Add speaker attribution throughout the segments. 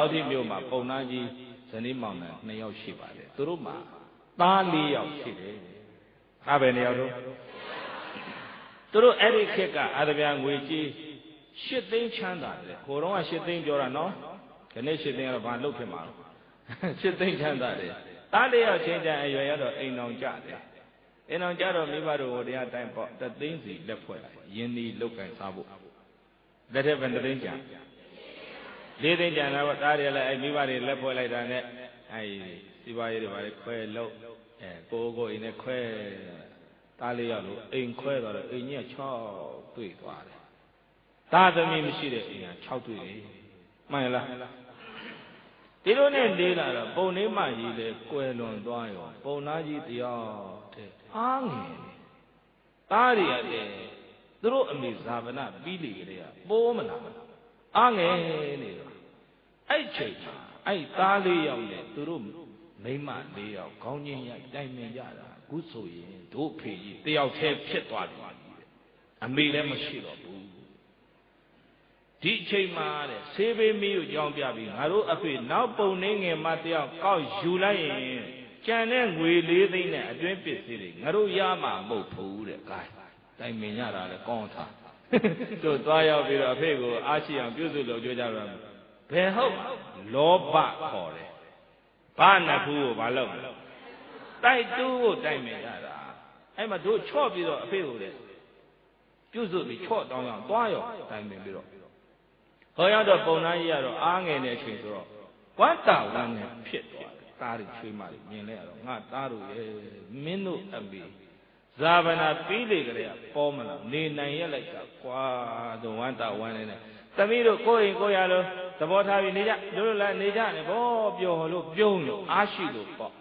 Speaker 1: နောက်တိမြို့မှာပုံနာကြီးဇနီးမောင်နှံ2ယောက်ရှိပါတယ်သူတို့မှာသား4ယောက်ရှိတယ်အားပဲ2ယောက်တို့သူတို့အဲ့ဒီခေတ်ကအာသဗျာငွေကြီး8 သိန်းချမ်းသာတယ်ဟိုတော့က8 သိန်းပြောတာနော်ဒီနေ့8 သိန်းကတော့ဘာလုပ်ဖြစ်မှာလဲ8 သိန်းချမ်းသာတယ်သား4ယောက်ချင်းချမ်းအရွယ်ရတော့အိမ်အောင်ကြတယ်အိမ်အောင်ကြတော့မိဘတို့ဟိုတရားတိုင်းပေါ့3 သိန်းစီလက်ဖွဲ့လိုက်ယင်းဒီလုတ်ကန်စားဖို့လက်ထက်ပဲ3 သိန်းကြ4 သိန်းကြံတော့သားတွေလည်းအဲ့မိဘတွေလက်ဖွဲ့လိုက်တာနဲ့အဲ့စီးပွားရေးတွေပါလေခွဲလို့ကိုအိမ်နဲ့ခွဲသား4ယောက်လို့အိမ်ခွဲတော့အိမ်ကြီးက6တွေ့သွားတယ်သားသမီးမရှိတဲ့အိမ်က6တွေ့တယ်မှန်လားဒီလိုနဲ့လေးလာတော့ပုံလေးမကြီးလေကွယ်လွန်သွားရောပုံသားကြီးတယောက်တဲ့အားငယ်သားတွေရတယ်သူတို့အမိဇာဗနာပြီးလေကလေးကပိုးမလားအားငယ်နေတော့အဲ့ချိန်မှာအဲ့သား4ယောက်နဲ့သူတို့မိမ4ယောက်ခေါင်းချင်းရတိုင်ပင်ကြတာအခုဆိုရင်တို့ဖေကြီးတယောက်တည်းဖြစ်သွားပြီအမေလည်းမရှိတော့ဘူးဒီအချိန်မှာတဲ့ဆေးဘေးမီးကိုကြောင်းပြပြီးငါတို့အဖေနောက်ပုံနေငယ်မတယောက်ကောက်ယူလိုက်ရင်ကြံတဲ့ငွေ4 သိန်းနဲ့အတွင်းပစ္စည်းတွေငါတို့ရမှာမဟုတ်ဘူးတဲ့ဂိုင်းတိုင်ပင်ရတာလေကောင်းသားတို့သွားရောက်ပြီးတော့အဖေကိုအားရှိအောင်ပြုစုလုပ်ကြကြတော့ဘယ်ဟုတ်လောဘခေါ်တယ်ဘာနှစ်ခုကိုဘာလုပ်လဲတိုက်တူးကိုတိုင်ပင်ရတာအဲ့မှာတို့ချော့ပြီးတော့အဖေကိုလေပြုစုပြီးချော့တောင်းအောင်သွားရောတိုင်ပင်ပြီးတော့ဟောရတော့ပုံသားကြီးကတော့အားငယ်တဲ့အချိန်ဆိုတော့ဝတ်တာဝမ်းနဲ့ဖြစ်သွားတယ်သားတွေချွေးမတွေမြင်လဲရတော့ငါသားတို့ရဲ့မင်းတို့အမေဇာဗနာပြီးလေကလေးကပေါ်မလားနေနိုင်ရလိုက်တာကွာဆိုဝမ်းတာဝမ်းနဲ့သမီးတို့ကိုယ်ရင်ကိုယ်ရလို့သဘောထားပြီးနေကြတို့လည်းနေကြနေဘောပြောလို့ပြုံးလို့အားရှိလို့ပေါ့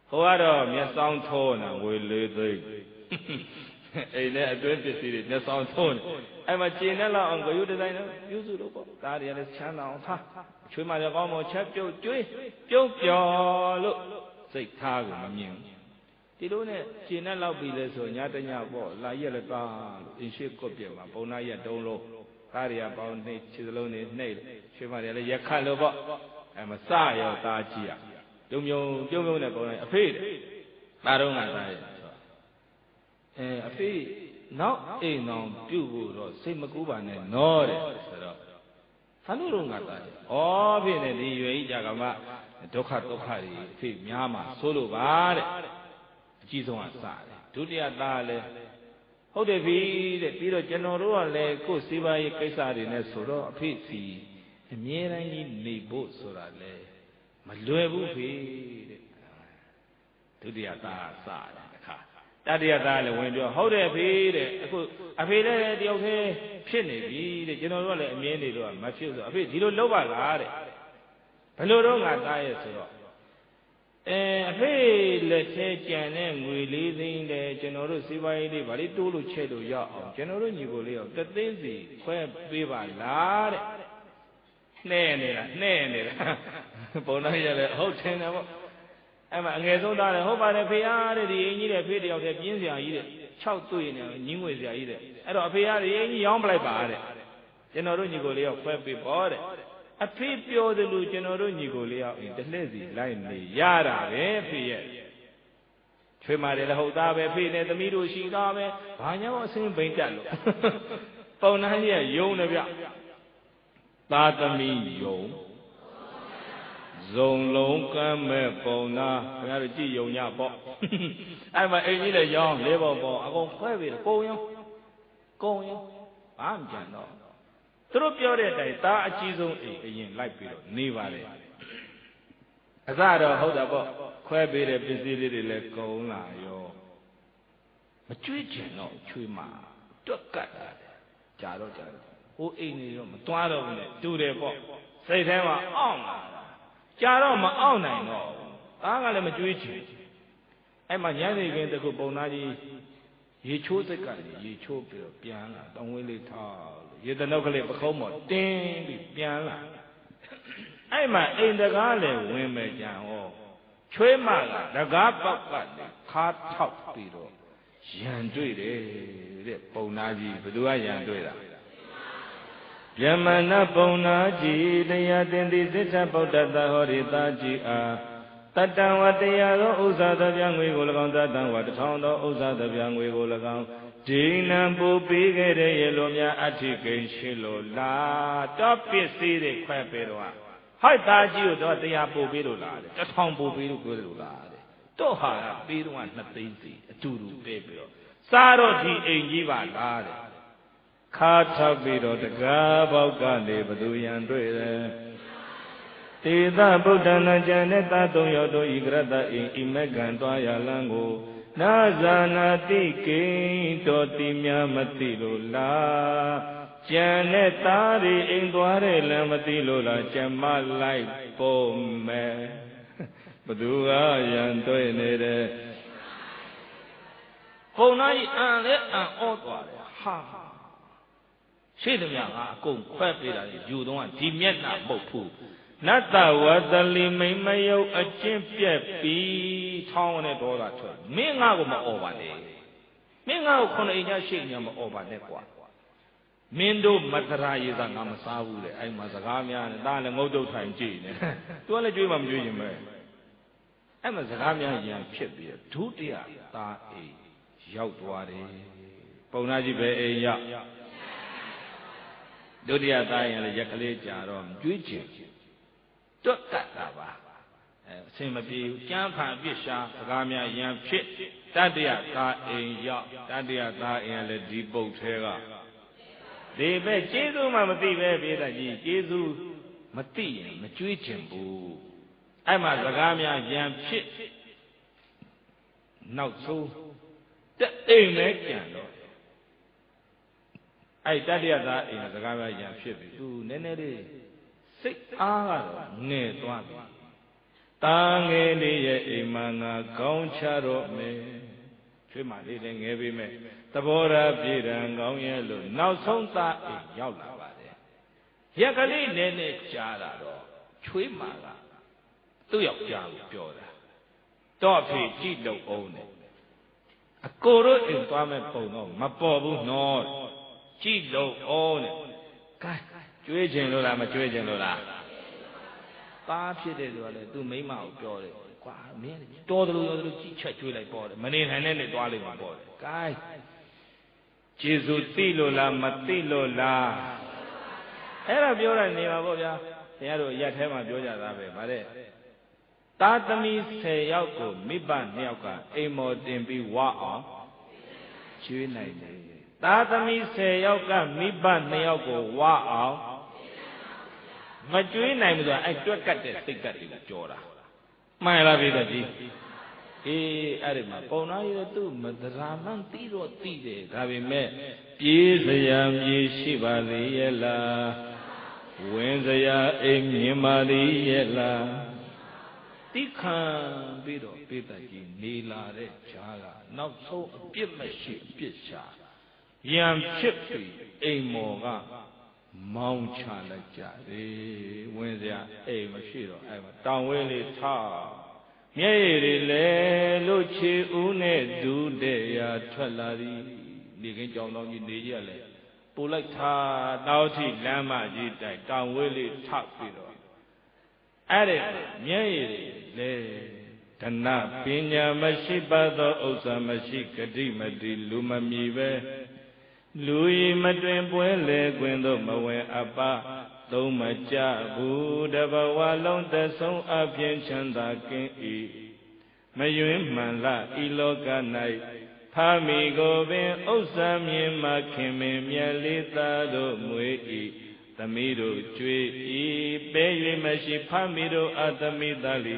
Speaker 1: ဟိုကတော့မျက်စောင်းထိုးနေငွေ4 သိန်းအိမ်နဲ့အတွင်းပစ္စည်းတွေမျက်စောင်းထိုးနေအဲ့မှာကျင်းတဲ့လောက်အောင်ဂရုဒီဇိုင်းနဲ့ပြုစုလို့ပေါ့ဒါတွေကလည်းချမ်းသာအောင်ထားချွေးမရကောင်းမချက်ပြုတ်ကျွေးပြုတ်ပျော်လို့စိတ်ထားကိုမမြင်ဒီလိုနဲ့ကျင်းတဲ့လောက်ပြီလဲဆိုညတညပေါ့လာရက်လည်းကားလို့အင်းရှိကွက်ပြမှာပုံနာရက်တုံးလုံးသားတွေကပေါင်းနှိပ်ခြေစလုံးတွေနှိပ်ချွေးမတွေလည်းရက်ခတ်လို့ပေါ့အဲ့မှာစရောသားကြီးอ่ะပြုံပြုံနဲ့ပုံလိုက်အဖေသားတော့ငါသားရဲ့အဖေနောက်အိမ်တော်ပြုတ်ဖို့တော့စိတ်မကူးပါနဲ့နော်တဲ့ဆိုတော့ဘာလို့တော့ငါသားရဲ့ဩဖေနဲ့ဒီရွယ်ကြီးကြာကမှဒုက္ခတွေအဖေများမှာဆိုလို့ပါတဲ့အကြီးဆုံးကစတယ်ဒုတိယသားလည်းဟုတ်တယ်ပြီတဲ့ပြီးတော့ကျွန်တော်တို့ကလည်းကိုယ်စီးပွားရေးကိစ္စတွေနဲ့ဆိုတော့အဖေစီအမြဲတမ်းကြီးနေဖို့ဆိုတာလေမလွယ်ဘူးဖေတဲ့ဒုတိယသားစတယ်တခါတတိယသားလည်းဝင်ပြောဟုတ်တယ်ဖေတဲ့အခုအဖေလည်းတယောက်တည်းဖြစ်နေပြီတဲ့ကျွန်တော်တို့ကလည်းအမြဲနေတော့မဖြစ်ဆိုအဖေဒီလိုလုပ်ပါလားတဲ့ဘယ်လိုတော့ငါသားရဲ့ဆိုတော့အဖေလက်ထဲကြံတဲ့ငွေ4 သိန်းတဲ့ကျွန်တော်တို့စီးပွားရေးလေးဗာလေးတိုးလို့ချက်လို့ရအောင်ကျွန်တော်တို့ညီကိုလေးအောင်3 သိန်းစီခွဲပေးပါလားတဲ့နှဲ့နေတာပုံနာရလဲဟုတ်တယ်နော်ပေါ့အဲ့မှာအငယ်ဆုံးသားတယ်ဟုတ်ပါတယ်ဖေအားတဲ့ဒီအင်းကြီးတဲ့ဖေတယောက်တည်းပြင်းစရာကြီးတဲ့6တွေ့နေညင်းငွေစရာကြီးတဲ့အဲ့တော့အဖေအားဒီအင်းကြီးရောင်းပလိုက်ပါတဲ့ကျွန်တော်တို့ညီကိုလေးရောက်ခွဲပေးပေါ့တဲ့အဖေပြောတယ်လို့ကျွန်တော်တို့ညီကိုလေးရောက်တလှည့်စီလိုက်နေရတာပဲဖေရဲ့ချွေးမာတယ်လည်းဟုတ်သားပဲဖေနဲ့သမီးတို့ရှိသားပဲဘာညာအစင်းဘိမ့်တက်လို့ပုံနှမ်းကြီးကယုံတယ်ဗျသာသမီယုံဇုံလုံးကမ်းမဲ့ပုံနာခင်ဗျားတို့ကြည့်ယုံညပေါ့အဲ့မှာအိမ်ကြီးလည်းရောင်း၄ပုံပေါ့အကုန်ခွဲပြီးကုန်ရောဘာမှကြံတော့သူတို့ပြောတဲ့အတိုင်းသားအကြီးဆုံးအိမ်အရင်လိုက်ပြီးတော့နေပါလေအစတော့ဟုတ်တာပေါ့ခွဲပေးတဲ့ပစ္စည်းလေးတွေလည်းကုန်လာရောမကျွေးချင်တော့ချွေးမှာတွက်ကတ်တာကြာတော့ဟိုအိမ်တွေတော့မသွားတော့ဘူးလေတူတယ်ပေါ့စိတ်ထဲမှာအောင့်လာကြာတော့မအောင်နိုင်တော့အားကလည်းမကြွေးချင်အဲ့မှာညနေခင်းတခုပုံသားကြီးရေချိုးစိတ်ကနေရေချိုးပြီးတော့ပြန်လာတောင်းဝင်းလေးထားရေတနုတ်ကလေးပခုံးပေါ်တင်းပြီးပြန်လာအဲ့မှာအိမ်တကားလည်းဝင်မဲ့ကြံဟောချွေးမကတကားပေါက်ကလည်းခါထောက်ပြီးတော့ရန်တွေ့တယ်တဲ့ပုံသားကြီးဘယ်သူကရန်တွေ့တာ Yamana Ponaji, the Yatin, the Zita Potata Horita Ji are Tatawataya, Uza the young Wigulagan, Tatan, the town of Uza the young Wigulagan, Dina Bubi, Yelomia, Atike, Shilo, La, Topi, Siri, Quapirua. Hi, Taji, the Abu Birula, the town Bubirula, Toha, Biruan, not easy, a Turu, baby. Saro di Engiva, Lade. Kata Biro, the Gabaka, Nebaduyan, Tida Budana Janeta, Doyodo, Igrada, Imegan, Toya Lango, Nazana, Tiki, Totimia, Matilula, Janetari, Indware, Lamatilula, Jamalai, Pome, Badua, Yantoinere. Ponai and Otwa, ha. Say the young, go quite you don't want Timiana Bopu. Nata was the limay mayo a champion be town at all that way. Minga over day. Minga Konaja Shayam over Nequa. Mindo Matara is an Amasavu, I Mazagamia and Dana Modo time Jane. Do I dream I'm doing me? I'm a Zagamia young chip here, 2 dear, ta a Yautwari. Ponaji Bay ya. Dodia die and a Yakale Jarom, Juji. Totaba. Same of you, Jampa Bisha, Ramia Yam Chit, Tadia ta a yacht, Tadia ta and a deep boat terror. They bet Jesu Mamati, Jesu Mati, Majuichimbu. I'm a Zagamia Yam Chit. Not so. The Amen. I Tadia that in a Zagamia Yam Chit, to Nenere. စိတ်အားကတော့ငဲ့သွားပြီတာငယ်လေးရဲ့အိမ်မှာငါကောင်းချတော့မယ်ချွေးမလေးလည်းငဲပေးမယ်သဘောထားပြေတံကောင်းရဲ့လို့နောက်ဆုံးသားအိမ်ရောက်လာပါတယ်ရက်ကလေးနည်းနည်းကြားလာတော့ချွေးမကသူ့ယောက်ျားကိုပြောတာတော့အဖေကြည့်လို့အောင်တယ်အကိုတို့အိမ်သွားမဲ့ပုံတော့မပေါ်ဘူးနော်ကြည့်လို့အောင်တယ်ကဲကျွေးခြင်းလို့လားမကျွေးခြင်းလို့လားသားဖြစ်တယ်ဆိုတာလေသူမိမကိုပြောတယ်ကွာမင်းတော်တယ်လို့ပြောတယ်လို့ကြည့်ချက်ကျွေးလိုက်ပေါ့တယ်မနေနိုင်တဲ့နဲ့တွားလိုက်မှာပေါ့တယ်ကဲကျေစုသိလို့လားမသိလို့လားအဲ့ဒါပြောရနေပါပေါ့ဗျာတရားတို့ရက်ထဲမှာပြောကြတာပဲဗါတဲ့သားသမီး10ယောက်ကိုမိဘ2ယောက်ကအိမ်မော်တင်ပြီးဝအောင်ကျွေးနိုင်တယ်သားသမီး10ယောက်ကမိဘ2ယောက်ကိုဝအောင်မကျွေးနိုင်ဘူးဆိုတာအဲ့တွက်ကတ်တဲ့စိတ်ကတ်တွေကကြောတာမှန်လားပြည်သူကြီးအေးအဲ့ဒီမှာပုံနာရသူ့မဒရာမှန်တီးတော့တီးတယ်ဒါပေမဲ့ပြေးစရာမြေရှိပါလေရဲ့လားဝင်စရာအိမ်မြင်ပါလေရဲ့လားတိခံပြီးတော့ပြည်သူကြီးနေလာတဲ့ဈာကနောက်ဆုံးအပြစ်မရှိအပြစ်ရှာရံဖြစ်ပြီးအိမ်မော်ကမောင်းချလိုက်ကြတယ်ဝင်စရာအိမ်မရှိတော့အဲ့မှာတောင်ဝင်းလေးထားမျက်ရည်တွေလဲလို့ခြေဦးနဲ့ဒူးတဲ့ရာထွက်လာသည်နေခင်းကြောင်တောင်ကြီးနေကြလဲပို့လိုက်ထားတောက်ထိလမ်းမကြီးတိုက်တောင်ဝင်းလေးထပ်ပြီးတော့အဲ့ဒီမျက်ရည်တွေလဲဓနပညာမရှိပါသောဥစ္စာမရှိဂတိမတိလူမမီပဲလူဤမတွင်ပွဲလေခွင်သို့မဝင်အပသုံးမကြဘူးတဘဝလုံးသဆုံးအပြင်ချမ်းသာကင်း၏မယွင်းမှန်လားဤလောက၌ဖာမီကိုပင်ဥစ္စာမြင်မှခင်မင်မြတ်လေးသားတို့မွေ၏သမီးတို့ကြွေ၏ပဲ၍မရှိဖာမီတို့အသမီးသားလီ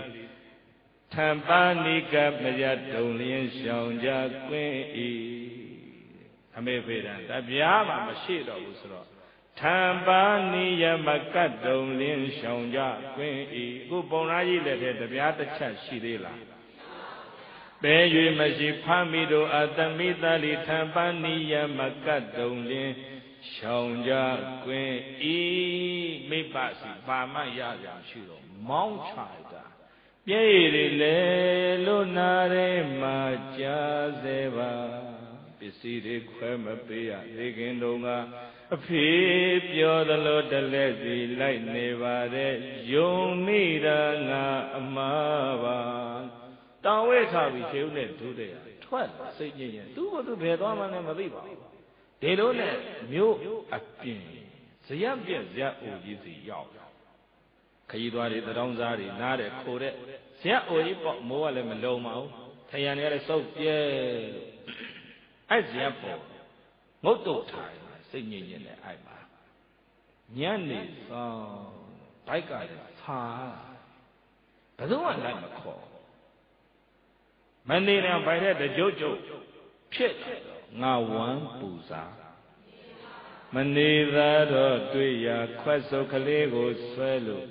Speaker 1: ထံပါနိကမရဒုံလျင်ရှောင်ကြကွင်း၏အမေဖေရန်တပြားမှမရှိတော့ဘူးဆိုတော့ထံပါနိယမကတ်တုံလင်းရှောင်ကြကွင်းဤခုပုံသားကြီးလက်ထဲတပြားတစ်ချက်ရှိသေးလားပဲ၍မရှိဖမ်းမိတို့အတမိတလီထံပါနိယမကတ်တုံလင်းရှောင်ကြကွင်းဤမိဘစီပါမရကြရှိတော့မောင်းချတာပြည့်ရည်လေလို့နာရဲမှာကြားစေပါ စ္စည်းတွေခွဲမပေးရလေခင်တုံကအဖေပြောသလိုတလဲစီလိုက်နေပါတဲ့ယုံမိတာငါအမှားပါတောင်းဝဲထားပြီးခြေဦးနဲ့ဒုတဲ့ရထွက်စိတ်ညစ်ရင်သူ့ကိုသူဘယ်သွားမှလည်းမသိပါဘူးဒီလိုနဲ့မြို့အပြင်ဇရပ်ပြက်ဇရပ်အိုကြီးစီရောက်ခရီးသွားတွေတောင်းစားတွေနားတယ်ခိုတဲ့ဇရပ်အိုကြီးပေါ့မိုးကလည်းမလုံပါဘူးထရံတွေကလည်းစုပ်ပြဲအဲ့ဇရပ်ပေါ့ငုတ်တုတ်ထားစိတ်ညစ်ညစ်နဲ့အဲ့ပါညနေဆောင်ဘိုက်ကလည်းဖာဘယ်သူမှလိုက်မခေါ်မနေနဲ့ဘိုက်တဲ့တကြုတ်ကြုတ်ဖြစ်ငါဝမ်းပူစားမနေသာတော့တွေ့ရခွက်စုပ်ကလေးကိုဆွဲလို့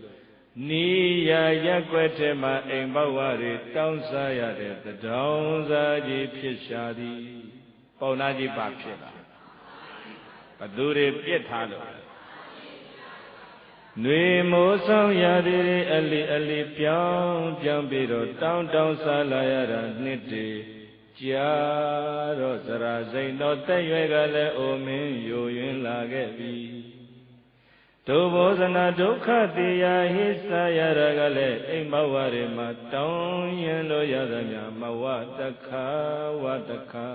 Speaker 1: နီးရရက်ွက်ထဲမှာအိမ်ပေါဝတွေတောင်းစားရတဲ့တထောင်စားကြီးဖြစ်ရှာသည်ပုံနာကြီးပါဖြစ်လာဘသူတွေပြစ်ထားလို့နှွေမိုးဆောင်ရသည်အလီအလီပြောင်းပြီးတော့တောင်းစားလာရတာနှစ်တည်းကြာတော့စရာစိန်တော့တက်ရွယ်ကလည်းအိုမင်းယိုယွင်းလာခဲ့ပြီဒုဘောဇနာဒုက္ခတရားဟိစာရတာကလည်းအိမ်မဝရမှာတောင်းရင်လို့ရသမျှမဝတခါဝတခါ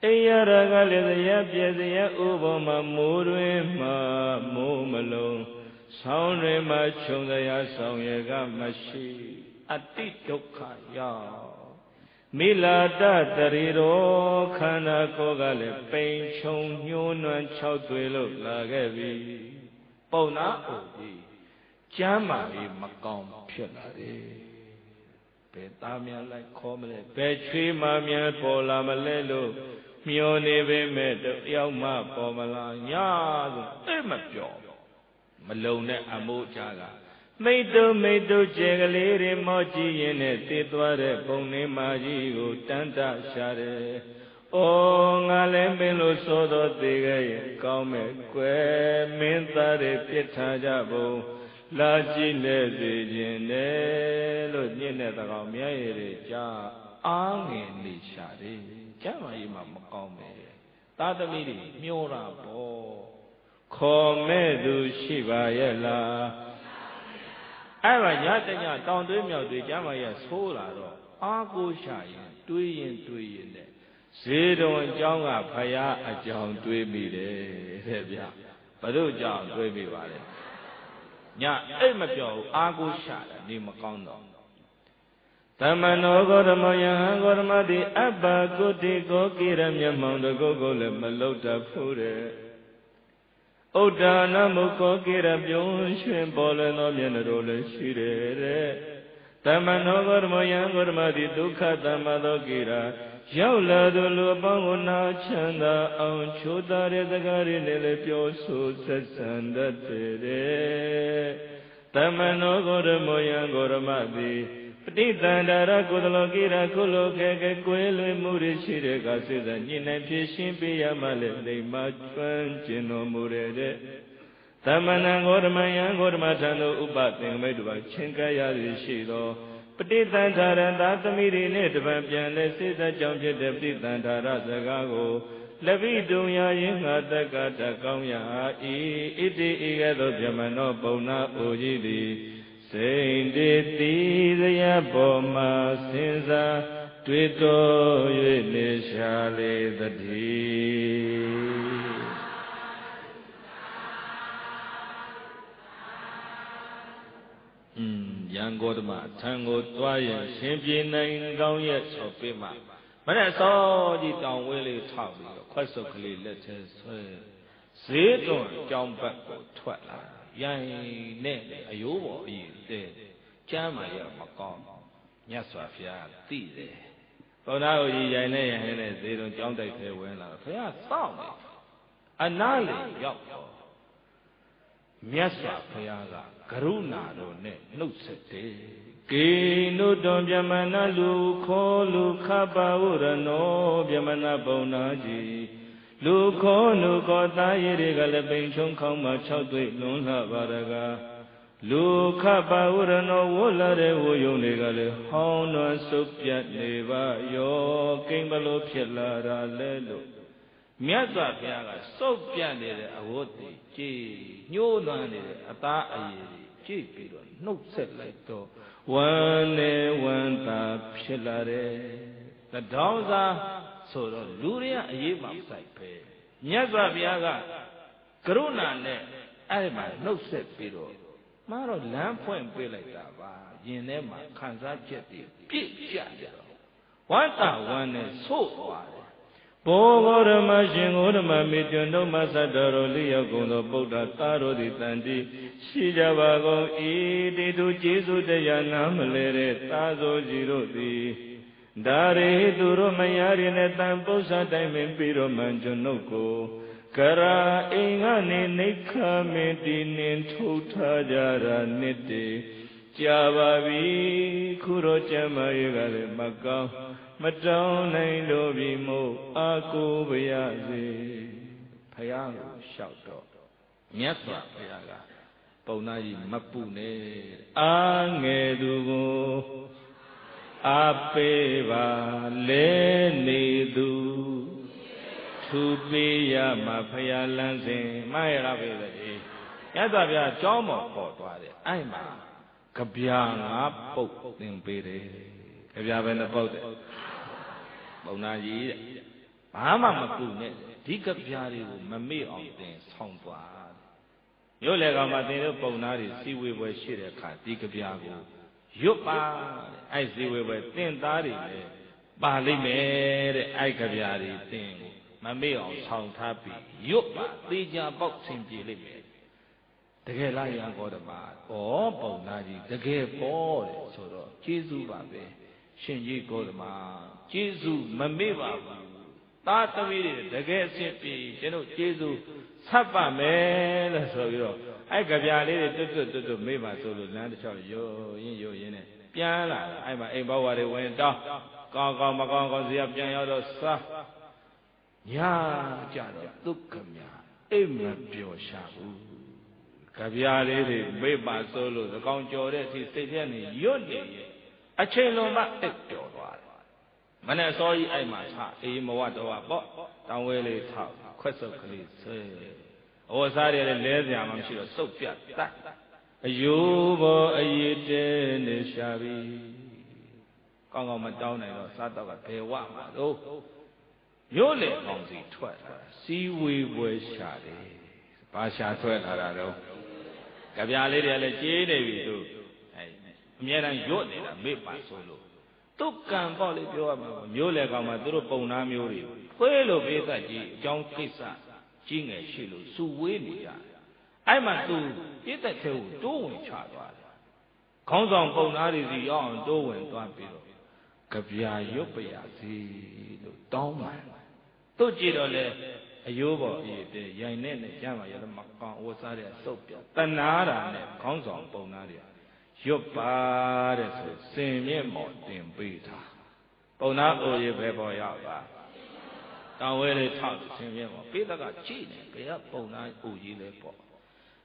Speaker 1: အိရရာကလည်းဇယပြည့်ဇယဥပမာမိုးတွင်မှမိုးမလုံးဆောင်းတွင်မှခြုံစရာဆောင်ရကမရှိအတိဒုက္ခရောက်မိလာတတရီရောခန္ဓာကိုယ်ကလည်းပိန်ချုံညှိုးနွမ်း၆သွေလို့လာခဲ့ပြီပုံနာအိုကြီးကျမ်းမာပြီးမကောင်းဖြစ်လာတယ်ဘယ်သားများလိုက်ခေါ်မလဲဘယ်ချွေးမများပေါ်လာမလဲလို့မျောနေပေမဲ့တယောက်မှပေါ်မလာညာဆိုအဲ့မပြောမလုံတဲ့အမိုးကြားကမိတ်တုကျဲကလေးတွေမောကြည့်ရင်နဲ့တည်သွားတဲ့ပုံနေမာကြီးကိုတန်တရှာတယ်။အော်ငါလည်းမင်းလို့ဆိုတော့သေးခဲ့ရင်ကောင်းမဲ့ကွယ်မင်းသားတွေပြစ်ထားကြပုံလာကြည့်နေစေခြင်းနဲ့လို့ညစ်တဲ့တကောင်မျက်ရည်တွေကြားအားငယ်နေရှာတယ်။ကျမ်းမာရေးမှာမကောင်းပဲ။သားသမီးတွေမျောတာပေါ့။ခေါ်မဲ့သူရှိပါရဲ့လား။အဲ့မှာညတညတောင်တွေးမြောက်တွေကျမ်းမာရေးဆိုးလာတော့အာကိုရှာရင်တွေးရင်နဲ့ဇေတဝန်အကြောင်းကဖယားအကြောင်းတွေးမိတယ်တဲ့ဗျဘု து ကြောင့်တွေးမိပါလေညအဲ့မပြောဘူးအာကိုရှာတာနေမကောင်းတော့သမ္မနောဂေါတမယဟံဂေါတမတိအပ္ပကုတိကိုကိရမျက်မှောင်တကုတ်ကိုလည်းမလုတ်တတ်ဘူးတဲ့ဥဒ္ဒါနမုခောကိရပြုံးရွှင်ပေါ်လွင်သောမျက်နှာတို့လည်းရှိတယ်တဲ့သမ္မနောဂေါတမယံဂေါတမတိဒုက္ခသမ္မသောကိရရောက်လာသူလူအပေါင်းကိုနာချမ်းသာအောင်ချိုးသားတဲ့စကားတွေနဲ့လည်းပြောဆိုဆက်ဆံတတ်တဲ့သမ္မနောဂေါတမယံဂေါတမတိပဋိသန္ဓာရကုသလောကိရခုလိုခဲကွယ်လွင်မှုတွေရှိတဲ့ကစိစညှိနှိုင်းဖြည့်ရှင်းပေးရမှလည်းလိမ္မာကျွမ်းကျင်တော်မူတဲ့သမ္မဏံဂေါတမယံဂေါတမထံသို့ဥပသင်္ကမိတ်တို့ချင်းကပ်ရသည်ရှိသောပဋိသန္ဓာရသာသမီတွေနဲ့တပံပြန်လဲစိစကြောင့်ဖြစ်တဲ့ပဋိသန္ဓာရစကားကိုလပိတုံရရင်ငါတက္ကတကောင်းရဤဣတိဤကဲ့သို့ဗြဟ္မဏောပုံနာအိုကြီးသည်စိန်တေတိဇယဘောမှာစဉ်းစားတွေ့တော်၍နေရှာလေသတည်းရန်ကုန်မှာထံကိုသွားရင်ရှင်ပြေနိုင်ကောင်းရဲ့ဆိုပေးမှမနဲ့စောကြီးတောင်ဝင်းလေးထောက်ပြီးတော့ခွက်စုပ်ကလေးလက်ထဲဆွဲဈေးတွန်ကြောင်းဘက်ကိုထွက်လာရိုင်းနဲ့အယိုးပေါ်အရင်တဲ့ကျမ်းမာရမကောင်းမြတ်စွာဘုရားသိတယ်ဘုရားကိုရိုင်းနဲ့ဈေးတွန်ကြောင်းတိုက်ထဲဝင်လာဘုရားစောင့်နေအနားလေရောက်တော့မြတ်စွာဘုရားကကရုဏာတော်နဲ့နှုတ်ဆက်တယ်ကေနုတွန်ဗြဟ္မဏလူခောလူခပဝရနောဗြဟ္မဏပုံနာကြီးလူခောနုခောသားရည်တွေကလည်းပိန်ချုံခေါင်းမှာ၆တွေ့လွန်လှပါရက လူခပဝရနောဝလာတဲ့ဝယုံတွေကလည်းဟောင်းတော်စုပ်ပြတ်နေပါရောကိမ့်ဘလို့ဖြစ်လာတာလဲလို့မြတ်စွာဘုရားကစုပ်ပြတ်နေတဲ့အဝတ်တွေကြည်ညှိုးနှွမ်းနေတဲ့အသားအရည်တွေကြည်ပြီးတော့နှုတ်ဆက်လိုက်တော့ဝမ်းနဲ့ဝမ်းသာဖြစ်လာတယ်တထောင်စာဆိုတော့လူတွေကအရေးမှမဆိုင်ပဲမြတ်စွာဘုရားကကရုဏာနဲ့အဲ့မှာနှုတ်ဆက်ပြီးတော့မတော့လမ်းဖွင့်ပေးလိုက်တာပါယင်ထဲမှာခံစားချက်တွေပြည့်ကျကြတော့ဝမ်းသာဝမ်းနဲ့ဆို့သွားတယ်ဘောဂောဓမ္မရှင်ဂောဓမ္မမေကျွန်းတို့မသတ္တရောလေးရောက်ကုန်သောဗုဒ္ဓသာရောတိတန်တိရှိကြပါကုန်ဤတိတုကျေးဇူးတရားနာမလဲတဲ့သာသောကြီးတို့သည်ဒါရေသူတို့မယားရနဲ့တန်ပု္ပ္ပာတိုင်းပင်ပြီးတော့မှကျွန်ုပ်ကိုကရာအိမ်ကနေနိခမေတိနှင်ထုတ်ထားကြတာနှစ်တည်းကြာပါပြီခုတော့ကျမ်းမာရေးကလည်းမကောင်းမတောင်းနိုင်လို့ပြီမို့အာကိုပါရစေဖယားကိုလျှောက်တော့မြတ်စွာဘုရားကပုံနာကြီးမပူနဲ့အာငယ်သူကိုအပေးပါလဲနေသူသူပေးရမှာဖယားလန်းစဉ်မရတာပဲလေမြတ်စွာဘုရားကြောင်းမော်ခေါ်သွားတယ်အဲ့မှာကြပြာငါပုတ်သင်ပေးတယ်ကြပြာပဲနဲ့ပုတ်တယ်ပုံနာကြီးတဲ့ဘာမှမပူနဲ့ဒီကြပြာတွေကိုမမေ့အောင်သင်ဆောင်သွားမြို့လေကောင်မှာသင်တို့ပုံနာတွေစီဝေပွဲရှိတဲ့အခါဒီကြပြာကိုရွတ်ပါအဲ့စီဝေပွဲသင်သားတွေလည်းပါလိမ့်မယ်တဲ့အဲ့ကြပြာတွေသင်မမေ့အောင်ဆောင်ထားပြီးရွတ်ပါသေချာပေါက်ဆင်ပြေလိမ့်မယ်တကယ်လားရံဂေါတမဩပုံနာကြီးတကယ်ပေါ်တယ်ဆိုတော့ကျေးဇူးပါပဲရှင်ကြီးဂေါတမကျေးဇူးမမေ့ပါဘူးသားသမီးတွေတကယ်အစ်ပြေကျွန်တော်ကျေးဇူးဆက်ပါမယ်လို့ဆိုပြီးတော့အဲ့ကြပြာလေးတွေတွတ်မေ့ပါဆိုလို့လမ်းတစ်ချောင်းရိုးရင်းနဲ့ပြန်လာအဲ့မှာအိမ်ဘဝတွေဝင်တောင်းကောင်းကောင်းမကောင်းကောင်းဇေယပြန်ရောက်တော့စားညာကြတော့ဒုက္ခမြအိမ်မပျော်ရှာဘူးကြပြာလေးတွေမေ့ပါဆိုလို့သကောင်ကြော်တဲ့အထိစိတ်ထဲနေရွတ်နေရဲ့အချိန်လုံးမှအိပ်ပျော်သွားတယ်မနဲ့စောကြီးအဲ့မှာထားအေးမဝတော့ပေါ့တောင်းဝဲလေးထောက်ခွက်စုပ်ကလေးဆွဲအဝစားတွေလည်းလဲစရာမှမရှိတော့စုပ်ပြတ်တတ်အယိုးဘောအရေးတဲနေရှာပြီကောင်းကောင်းမတောင်းနိုင်တော့စားတော့ကဘယ်ဝမှာတော့မြို့လေကောင်းစီထွက်လာစီဝေပွဲရှာတယ်ဘာရှာထွက်လာတာတော့ကြပြာလေးတွေလည်းကြေးနေပြီသူအမြဲတမ်းရွတ်နေတာမေ့ပါဆိုလို့တုတ်ကံပေါ့လေပြောရမှာမျိုးလေကောင်မှာသူတို့ပုံနာမျိုးတွေဖွေးလို့ပေးတတ်ကြီးအကြောင်းကိစ္စကြီးငယ်ရှိလို့စုဝေးနေကြအဲ့မှာသူပြည့်တဲ့ထဲကိုတိုးဝင်ချသွားတယ်ခေါင်းဆောင်ပုံနာတွေစီရောက်အောင်တိုးဝင်သွားပြီးတော့ကြပြာရွတ်ပရစီလို့တောင်းပါတို့ကြည့်တော့လေအယိုးပေါ်အေးတဲ့ရိုင်နဲ့ကြမ်းပါရတော့မကောင်းဝတ်စားတဲ့စုပ်ပြတနာတာနဲ့ခေါင်းဆောင်ပုံနာတွေရွတ်ပါတဲ့ဆိုစင်မြင့်မော်တင်ပေးတာပုံနာအိုရေပဲပေါ်ရောက်ပါတောင်ဝဲလေးထောက်စင်မြင့်မော်ပေးတကကြည့်နေဘယ်ကပုံနာအိုကြီးလဲပေါ့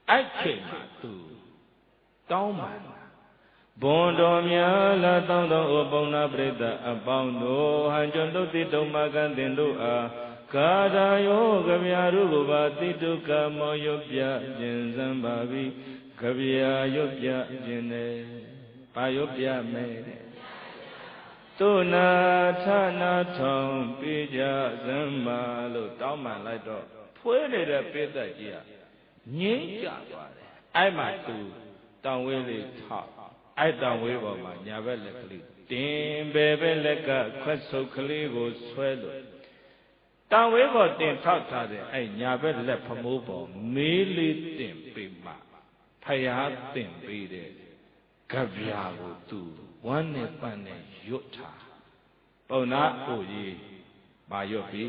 Speaker 1: အဲ့ချိန်မှာသူတောင်းပါဘွန်တော်များလာတောင်းတော်အိုပုံနာပြိတ္တအပေါင်းတို့ဟန်ကျွန်တို့တိတုံမကန်တင်တို့အားကာဒါယောကြဗျာတို့ကိုပါတိတုကမောရွတ်ပြခြင်းစံပါပြီကြဗျာရွတ်ပြခြင်းနဲ့ဘာရွတ်ပြမယ်တုနာဌာနာထောင်ပြကြစံပါလို့တောင်းပန်လိုက်တော့ဖွေးနေတဲ့ပိသက်ကြီးကငြိမ့်ကြသွားတယ်အဲ့မှာသူတောင်ဝဲလေးထောက်အဲ့တောင်ဝဲပေါ်မှာညာဘက်လက်ကလေးတင်ဘယ်ဘက်လက်ကခွက်ဆုပ်ကလေးကိုဆွဲလို့တောင်ဝဲပေါ်တင်ထောက်ထားတဲ့အဲ့ညာဘက်လက်ဖမိုးပေါ်မေးလေးတင်ပေးမှဖယားတင်ပေးတဲ့ကြဗျာကိုသူဝမ်းနဲ့ပန်းနဲ့ရွတ်ထားပုံနာအိုကြီးမာရွတ်ပြီ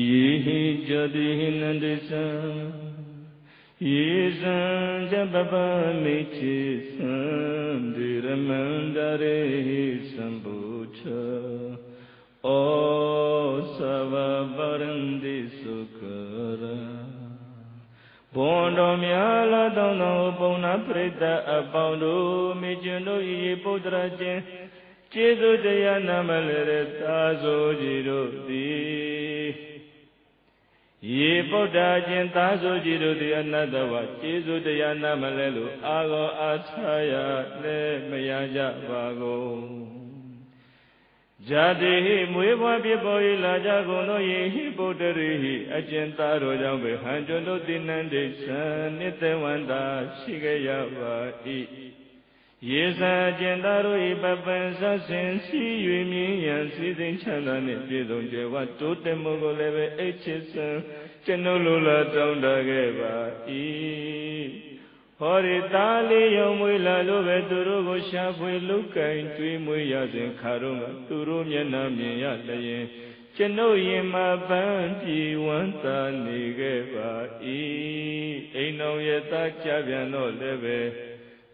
Speaker 1: ယေဟိจติနန္ဒသံယေဇံဇပပမိချိသံဒီရမန္တရေသံဗုချာဩသဗ္ဗပရန္တိစုခရာ Bondo miala dono bona preta abondo mijendo yi podrajen Jesu daya namalere tazo jiro di Ye podrajen tazo jiro di anadawa Jesu daya namalelu ago ataya le mayaja bago Jadi muewa biboy laja gono yehi boderihi ajenta rojang behanjono dinande san nitewanda shigaya wa I Yesa ajenta roi babansa sensi yumi yan sidin chanda ne pidong jewa tote mogo lebe echesan chenolula taunda geba I Hori tali yomwila lobe turu go shafwe lukain tui muya zin karunga turu myana miya layin cheno yima banti wanta nigeba I Einong yeta chabyano lebe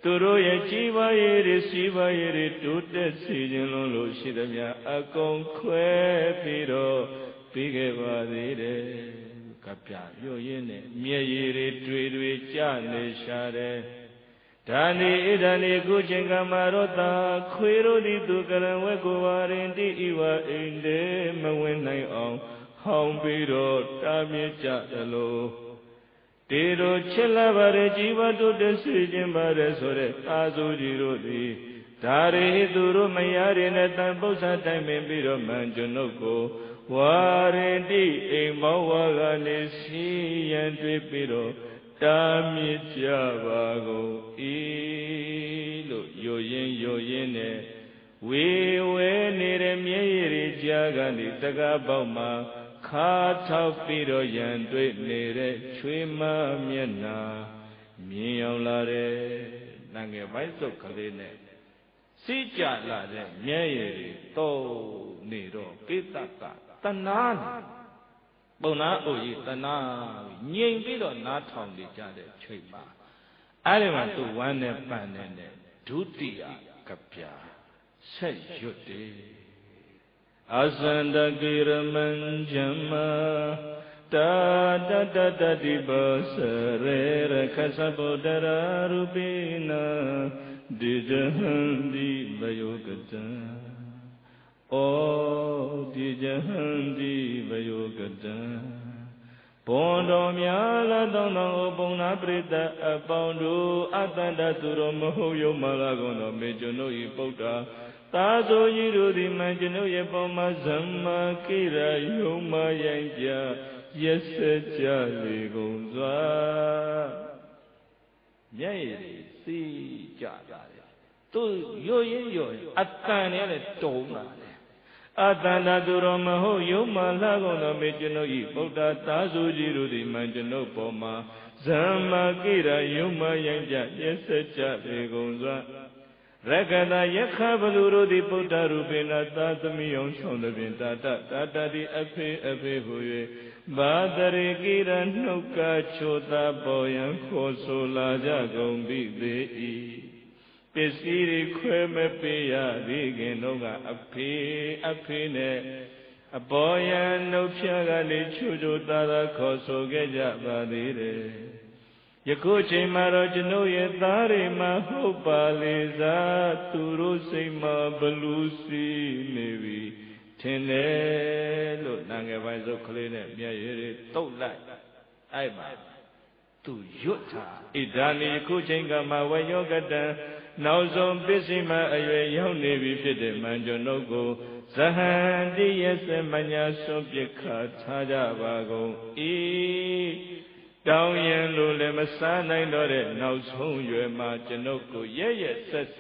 Speaker 1: turu ye chiva yeri siva yeri tute sijin lolo shidamya akong kwe piro pigeba dire Kapya yo yene mye yiri tui tui cha ne share Dani idani kuchinga marota Khwiro di tukaran we kuwarin di iwa inde Mawin nai ong hong piro tamye cha dalo Tiro chila bare jiva tute sijin bare sore Tazu jiro di Dari duru mayari netan bosa taimin piro manjunoko Warenti imawaga nisi yan tripiro Tami jabago ilo yoyin ne We nire myeri jaga ni taga bauma Kha thao piro yan trip nire chwima myana Miyong la re Nange baiso kale ne Si ja la re myeri to niro pitaka Tana Bona oyi tana Nying pido na thong di jade chwima Arima tu wane panene Dutiya kapya Set yuti Asanda kiraman jama Ta di basare Rakasa bodara rupina Dijahandi bayogata O di jahandi vayogada Bondo miala dono bona prita abondo Atanda turo mohoyo malagono mejono I Buddha Tazo yiru di manjano ye poma zamma kira yoma yanja Yese jali gonzwa Nyayri si jadare Tu yoyin Atane le tona Atanda duro maho yoma lagono mejano I Buddha tazo jiru di manjano poma Zamma kira yoma yanja yesacha begonzwa Rakada yakha baluro di Buddha rupena tatami yong chondabin tata di ape huye Badare kira nuka chota boyan khoso laja gombi dei Pesiri kwe me peya rigin noga api ne Aboyan no pyaga li chujo tada khoso geja badire Yakuchi maro jino ye tari ma hopa liza Turu sima balusi nevi Tine lo nange baizo kli ne mya yeri tok lai Aiba Tu yutta Idani yakuchi nga ma wayo gatan Now some busy ma aywe yaung ne bi phit de manjono ko Zahanti yese manya sompyekha tha ja ba gong I Taung yin lo le ma sa nain do de naw song yue ma jano ko ye set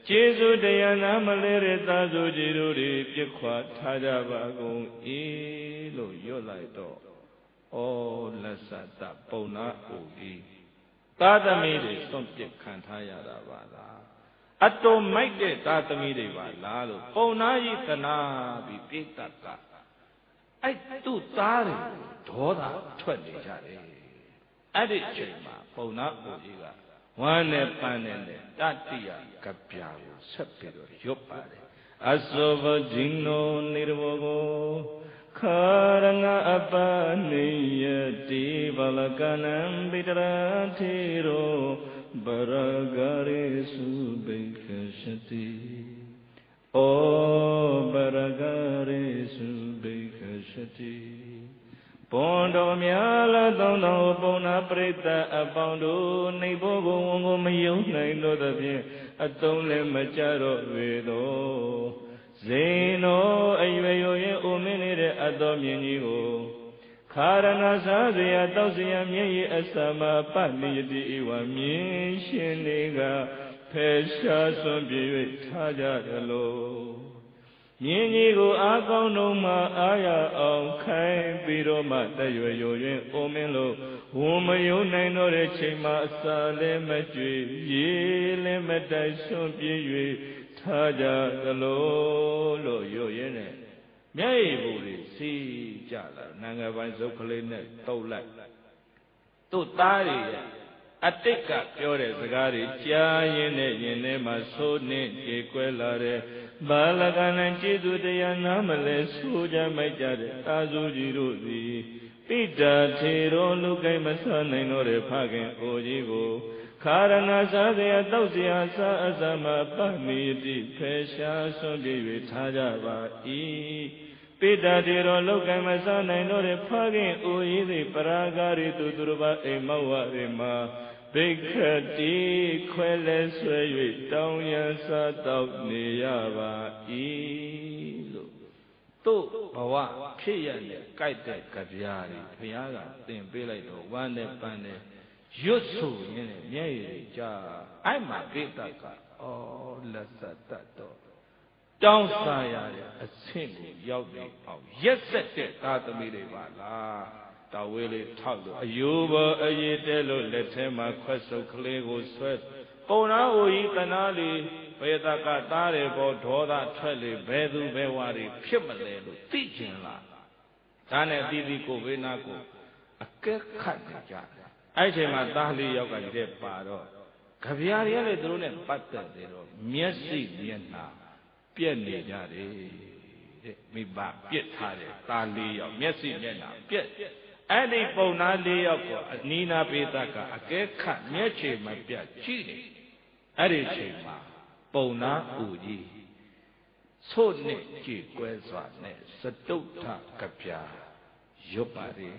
Speaker 1: Jesu daya nama le re tazo jiru ri phit khwa tha ja ba gong I lo yot lai do O lasata pona o I Tatami de sompyekha tha ya da ba la Ato might de tatami de ba la lo Pona yi tana bi pitaka Ai tu tari Doda twat ne jade Adi chima Pona o I ga Wane panene Tatiya kapya ko Set pido yop pare Asoba jino nirvogo
Speaker 2: Karanga apaniyati balakanam bidaratiro baragare subekashati O baragare subekashati Pondo myala dono pona preta apondo nibogo wongo mayo naindo dabye atole macharo vedo Zeno ayveyo ye uminire adomyenigo Karana sadya tausya myeyi asama paniyati iwa myinshiniga Pesha sumbyewe tajadalo Myinigo akauno ma aya aung khai biro ma tayveyo ye umilo Umayo naino re chema asale majwe Yele matai sumbyewe Tajadalo lo yo yene Myai buri si jala Nanga ban sokale ne taulai Tu tari Atika pyore sagari Chia yene ma so ne Jekwe lare Balagana chidu daya namale Suja maijare Tazu jiru di Pita tiro lukai masana Nore phagen oji go Karana sadya tausya sa asama paniyati Pesha sumbyewe tajaba I Pita tiro lukai masana Nore phagen oji paragari tudurba emawa rima Bhikkati kwele swewe Taungyan sa tauk niyaba I Tu bawa phiyane kaite kabyari Phiyaga tinpe lai to wane pande Yutsu yene myeyi ja Aima pitaka O lasa tato Taung sayare asingu yaudi Aung yesete tatamire wala Tawele thakdo Ayuba ayite lo lethe ma khwaso kle ko swet Pona oyi tanali Vedaka tare bo dhoda thwele Bedu bewari phit male lo ti chin la Dane titi ko vena ko Akek khat ne jade အဲ့ချိန်မှာသားလေးယောက်ကဒီတဲ့ပါတော့ကြပြားတွေကလည်းသူတို့နဲ့ပတ်သက်တယ်တော့မျက်စိမျက်နှာပြက်နေကြတယ်တဲ့မိဘပြက်ထားတယ်သားလေးယောက်မျက်စိမျက်နှာပြက်အဲ့ဒီပုံနာလေးယောက်ကိုအနီးနာပေတကအကဲခတ်မျက်ခြေမပြတ်ကြည့်နေအဲ့ဒီချိန်မှာပုံနာဦးကြီးဆို့နဲ့ကြည်ကွဲစွာနဲ့စတုထကြပြားရွတ်ပါတယ်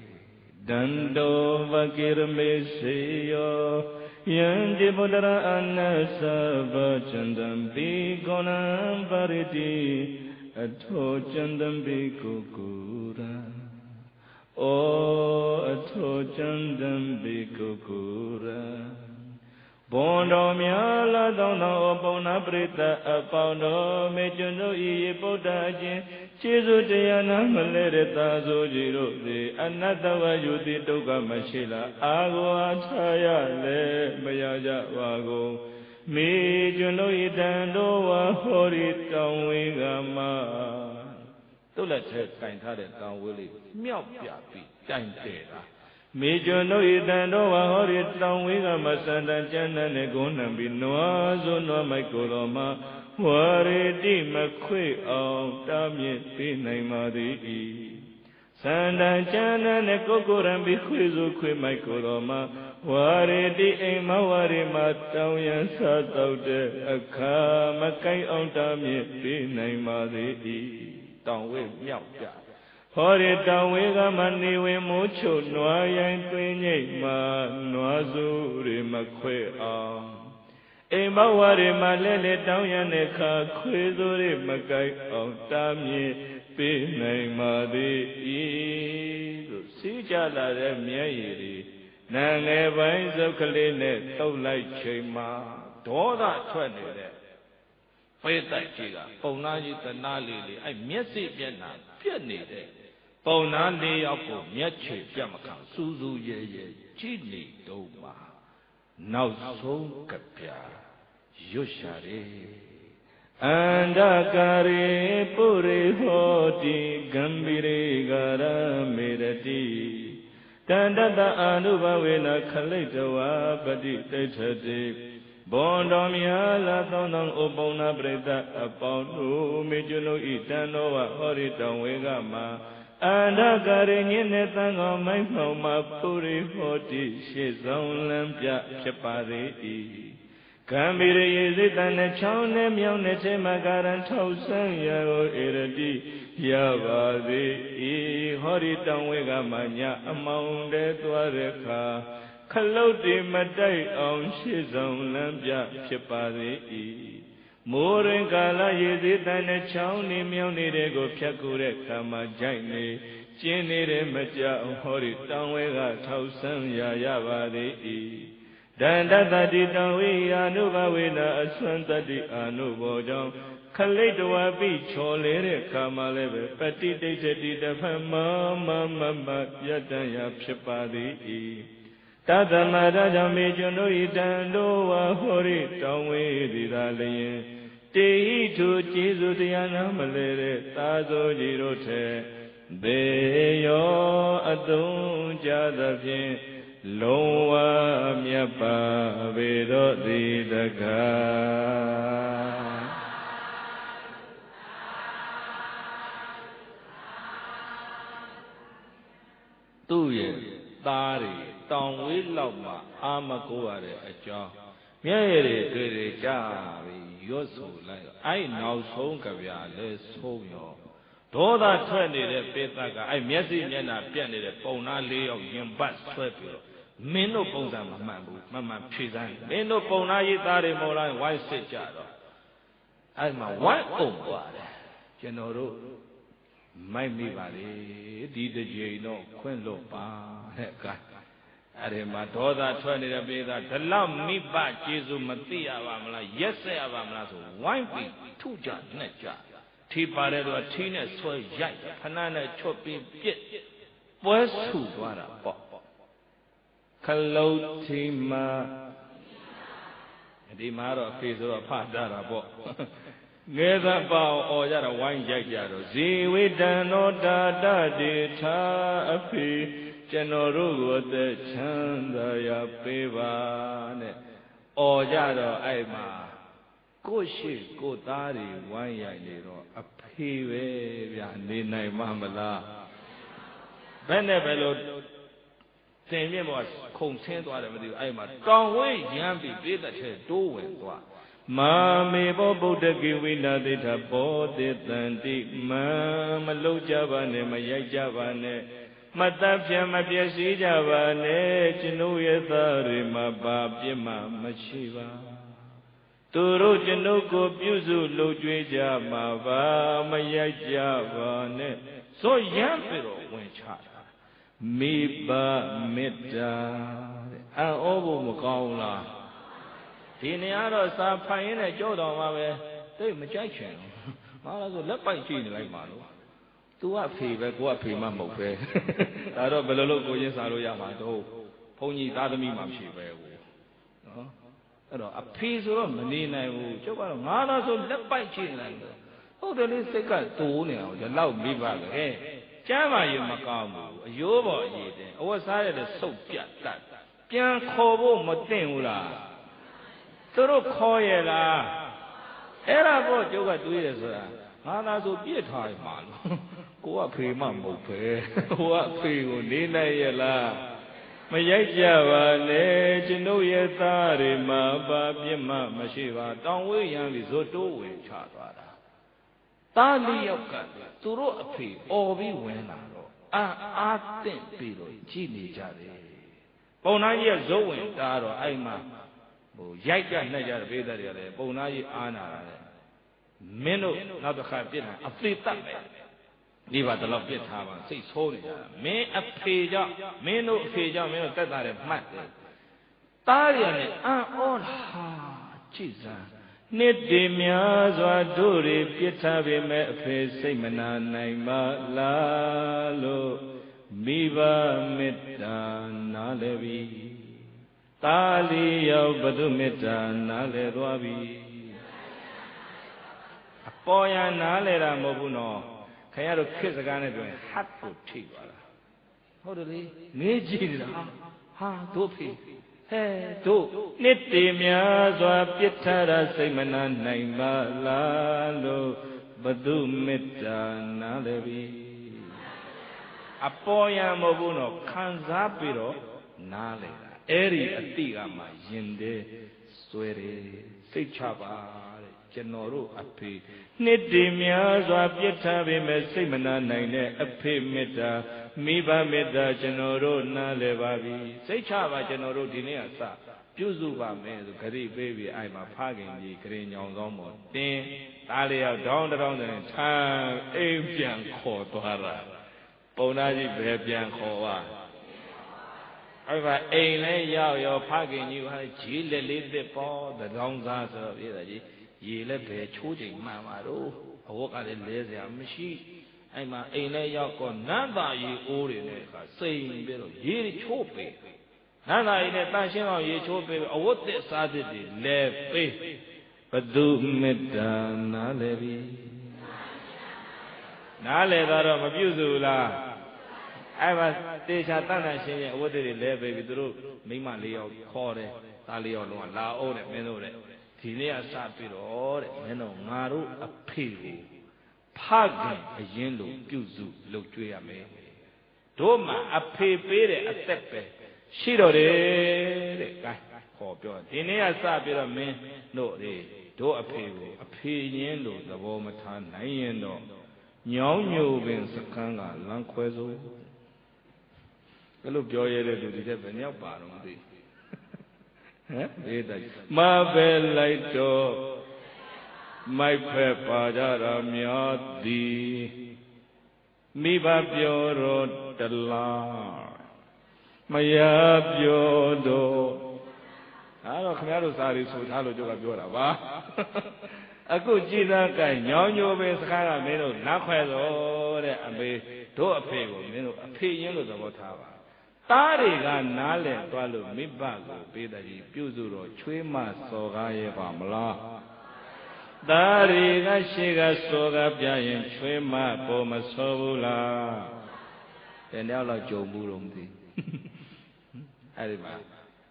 Speaker 2: Dando vakirme seyo Yanti bodara anasa Vachandam bigonam pariti Atho chandam bikukura O atho chandam bikukura Bondo myala dono Bona prita apauno Mechuno iye bodajin Chizu dhyana malere tazo jiro de Anatawa yuti toka mashila Ago achaya le mayaja wago Mi juno idando wa hori tangwe gama Tula che kain thade tangwe li Miao pya pi kain tera Mi juno idando wa hori tangwe gama Sandan chanda ne gonam bi Noa zo noa maikoro ma Wariti makwe aung tamye pinay madhi Sandan chana ne kokoram bikwe zo kwe maikoroma Wariti ema warima taungyan sa taute Akha makai aung tamye pinay madhi Taungwe miao pya Hori taungwe gama niwe mocho Noa yang kwe nyay ma Noa zuri makwe aung Ema wari malele tauyane ka kwezore makai aung tamye pinay madhi Si jala re myayiri Nange bain zokale ne taulai chayma Dhoda thwet nede Paitai chiga Pauna ji tana lili Ay myatsi pyatna pyat nede Pauna li yakko myat chay pyat makang Suzu ye ye chi ni do ma Now so kapya Yoshare Andakare puri hoti Gambire gara mirati Tandata anubhavena khalitawa Pati taichati Bondam yala tondam upona preta Apautu mijuno itano wa hori tangwe gama န္တကာရညင်းနဲ့သံဃာမိုင်းမှောင်မှာပူရိဟောတိရှေ့ဆောင်လမ်းပြဖြစ်ပါသေး၏ကံမီရရေစိတ်တန်နဲ့ချောင်းနဲ့မြောင်းနဲ့စေမကာရန်ထောက်ဆန်းရကိုဧရတိရပါသေး၏ဟောဒီတောင်ဝဲကမှညအမောင်တဲသွားတဲ့အခါခလုတ်တိမတိုက်အောင်ရှေ့ဆောင်လမ်းပြဖြစ်ပါသေး၏မိုးရင်ကာလရေစီးတန်နဲ့ချောင်းနေမြောင်းနေတဲ့ကိုဖြတ်ကူတဲ့ခါမှာကြိုက်နေကျင်းနေတဲ့မကြောက်ဟောဒီတောင်ဝဲကထောက်ဆန်းရပါသေး၏ဒန္တတတိတံဝိယာနုဘဝေနအစွမ်းတတိအာနုဘောကြောင့်ခလိတ်တဝပိချော်လေတဲ့ခါမှလည်းပဲပတိတိတ်တိတဖမပြတ္တံရာဖြစ်ပါသေး၏တသမရကြောင့်မေကျွန်တို့ဤတန်တို့ဝဟောရိတောင်းဝေသည်သာလျင်တေဟိထုကျေးဇူးတရားနာမလဲတဲ့သာသောကြီးတို့ထဲဘေယောအတုံးကြသဖြင့်လုံးဝမြတ်ပါပေတော်သည်တကားသူ့ရဲ့သားတွေတောင်ဝေးလောက်မှအာမကိုရတဲ့အကြောင်းမျက်ရည်တွေကြပြီးရွတ်ဆိုလိုက်အဲ့နောက်ဆုံးကြပြလဲဆုံးရောဒေါသထွက်နေတဲ့ပေတကအဲ့မျက်စိမျက်နှာပြက်နေတဲ့ပုံနာ၄ယောက်ရင်ပတ်ဆွဲပြီးတော့မင်းတို့ပုံစံမမှန်ဘူးမှန်ဖြေစမ်းမင်းတို့ပုံနာရေးသားတွေမော်လိုက်ဝိုင်းစစ်ကြတော့အဲ့မှာဝိုင်းအုံပါတယ်ကျွန်တော်တို့မိုက်မိပါလေဒီတစ်ကြိမ်တော့ခွင့်လွတ်ပါတဲ့ကဲအဲ့ဒီမှာဒေါသထွက်နေတဲ့ပေသားဒီလောက်မိဘကျေးဇူးမသိရပါမလားရက်ဆက်ရပါမလားဆိုဝိုင်းပြီးထုကြနဲ့ကြထီပါတယ်တော့ထီနဲ့ဆွဲရိုက်ခဏနဲ့ချွတ်ပြီးပြစ်ပွဲဆုသွားတာပေါ့ခလုတ်ထီမှာဒီမှာတော့ဖေဆိုတော့ဖတ်တာပေါ့ငယ်သာပေါအော်ကြတော့ဝိုင်းရိုက်ကြတော့ဇေဝိတံနောတာတတေထာအဖေကျွန်တော်တို့ကိုအသက်ချမ်းသာရပေးပါနဲ့အော်ကြတော့အဲ့မှာကိုရှိကိုသားတွေဝိုင်းရိုက်နေတော့အဖေပဲဗျာနေနိုင်မှမလားဘယ်နဲ့ပဲလို့တင်မြင့်ဘောခုံဆင်းသွားတယ်မသိဘူးအဲ့မှာတောင်ဝဲရမ်းပြီးပြေးတဲ့ထဲတိုးဝင်သွားမာမေဘောဗုဒ္ဓကိဝိနာတိထဘောတိတန္တိမမလုံးကြပါနဲ့မရိုက်ကြပါနဲ့မတတ်ပြမပြည့်စည်ကြပါနဲ့ကျွန်ုပ်ရဲ့သားတွေမှာပါပြစ်မှမရှိပါသူတို့ကျွန်ုပ်ကိုပြုစုလုပ်ကြွေးကြမှာပါမရိုက်ကြပါနဲ့ဆိုရမ်းပြီးတော့ဝင်ချတာမိဘမေတ္တာတဲ့အံ့ဩဖို့မကောင်းလားဒီနေရာတော့စာဖတ်ရင်းနဲ့ကြောက်တော်မှာပဲတိတ်မကြိုက်ချင်ဘူးဟာလားဆိုလက်ပိုက်ကြည့်နေလိုက်ပါလို့သူကဖေပဲကိုကဖေမှမဟုတ်ပဲဒါတော့ဘယ်လိုလုပ်ကိုချင်းစားလို့ရမှာတော့ဘုန်းကြီးသားသမီးမှမရှိပဲဘူးနော်အဲ့တော့အဖေဆိုတော့မနေနိုင်ဘူးကျုပ်ကတော့ငါလားဆိုလက်ပိုက်ကြည့်နေလိုက်ဟုတ်တယ်လေစိတ်ကတိုးနေအောင်ဒီလောက်မိပါပဲကျမ်းပါရင်မကောင်းဘူးအယိုးပေါ်အရေးတယ်အဝတ်စားရတဲ့စုပ်ပြတ်တတ်ပြန်ခေါ်ဖို့မသင့်ဘူးလားသူတို့ခေါ်ရလားအဲ့ဒါပေါ့ကျုပ်ကတွေးတယ်ဆိုတာငါသာဆိုပြစ်ထားရမှာလို့ကိုကဖေမှမဟုတ်ပဲကိုကဖေကိုနေနိုင်ရလားမရိုက်ကြပါနဲ့ကျွန်ုပ်ရဲ့သားတွေမှာပါပြစ်မှမရှိပါတောင်ဝေးရန်ပြီးဇွတ်တိုးဝင်ချသွားတာသားလေးယောက်ကသူတို့အဖေအော်ပြီးဝင်လာတော့အာသင့်ပြီးတော့ကြည်နေကြတယ်ပုံနာကြီးရဲ့ဇုတ်ဝင်တာတော့အဲ့မှာရိုက်ကြနှက်ကြတဲ့ပေးတဲ့တွေကလည်းပုံနာကြီးအားနာတာလေမင်းတို့နောက်တစ်ခါပြစ်တာအဖေတတ်ပဲဒီပါတော့ပြစ်ထားပါစိတ်ဆိုးနေကြတာမင်းအဖေကြောင့်မင်းတို့အဖေကြောင့်မင်းတို့တက်တာတယ်မှတ်တယ်တားရတယ်အံ့ဩဟာကြည်စမ်းနှစ်တည်များစွာတို့တွေပြစ်ထားပေမဲ့အဖေစိတ်မနာနိုင်ပါလားလို့မိဘမေတ္တာနားလည်းပြီတာလီရောက်ဘုသူမေတ္တာနားလည်သွားပြီအပေါ်ရနားလည်တာမဟုတ်ဘူးနော်ခင်ဗျားတို့ခေတ်စကားနဲ့ပြောရင်ဟတ်ကိုထိသွားတာဟုတ်တယ်လေနေကြည့်နေတာဟာတို့ဖေဟဲတို့နှစ်တည်များစွာပြစ်ထားတာစိတ်မနာနိုင်ပါလားလို့ဘုသူမေတ္တာနားလည်ပြီ
Speaker 1: အပေါ်ယံမဟုတ်ဘူးနော်ခံစားပြီးတော့နားလေတာအဲ့ဒီအတိကမှယင်တဲ့စွဲတယ်စိတ်ချပါတဲ့ကျွန်တော်တို့အဖေနှစ်တည်များစွာပြစ်ထားပေမဲ့စိတ်မနာနိုင်တဲ့အဖေမေတ္တာမိဘမေတ္တာကျွန်တော်တို့နားလဲပါပြီစိတ်ချပါကျွန်တော်တို့ဒီနေ့ကစပြုစုပါမယ်ဆိုဂရိပေးပြီးအဲ့မှာဖခင်ကြီးဂရင်ညောင်ဆောင်ပေါ်တင်းသားလေးယောက်တောင်းတောင်းတယ်ထမ်းအိမ်ပြန်ခေါ်သွားတာပုံသားကြီးဘယ်ပြန်ခေါ်ပါအဲ့မှာအိမ်လဲရောက်ရောဖခင်ကြီးကဂျီးလက်လေးသစ်ပေါ်သတောင်းစားဆိုတော့ပြည်သားကြီးရေလည်းဘယ်ချိုးချိန်မှန်ပါတော့အဝတ်ကလည်းလဲစရာမရှိအဲ့မှာအိမ်လဲရောက်တော့နတ်သားရေအိုးတွေနဲ့စိန်ပြီးတော့ရေချိုးပေးနတ်သားရေနဲ့တန်ရှင်းအောင်ရေချိုးပေးအဝတ်သစ်စားသစ်တွေလဲပေးဘသူမေတ္တာနားလဲပြီနားလဲတော့မပြုစုလားအဲ့မှာတေချာတန်တန်ရှင်းရဲ့အဝတ်တွေလဲပေးပြီးသူတို့မိမလေးယောက်ခေါ်တယ်သားလေးယောက်လုံးကလာအောင်တဲ့မင်းတို့တဲ့ဒီနေ့ကစပြီးတော့တဲ့မင်းတို့ငါတို့အဖေကိုဖခင်အရင်လိုပြုစုလုပ်ကြွေးရမယ်တို့မှအဖေပေးတဲ့အသက်ပဲရှိတော့တယ်တဲ့ကဲခေါ်ပြောဒီနေ့ကစပြီးတော့မင်းတို့တို့အဖေကိုအဖေရင်းလိုသဘောမထားနိုင်ရင်တော့ညောင်းညိုပင်စကန်းကလမ်းခွဲစိုးအဲ့လိုပြောရတဲ့လူဒီတဲ့ဘယ်နှယောက်ပါတော့မသိဟမ်အေးတိုင်မပဲလိုက်တော့မိုက်ဖက်ပါကြတာများသည်မိဘပြောတော့တလားမရပြောတော့အဲ့တော့ခင်ဗျားတို့စာရီဆိုထားလို့ကျုပ်ကပြောတာပါအခုကြည်သားကညောင်းညိုပဲစကားကမင်းတို့နားခွဲတော့တဲ့အမေတို့အဖေကိုမင်းတို့အဖေရင်းလို့သဘောထားပါသားတွေကနားလည်သွားလို့မိဘကိုပေးတဲ့ကြီးပြုစုတော့ချွေးမစော်ကားရဲ့ပါမလားသားတွေကရှေ့ကစော်ကားပြရင်ချွေးမပေါ်မစော်ဘူးလားတဲ့နောက်တော့ကြုံဘူးတော့မသိအဲ့ဒီမှာ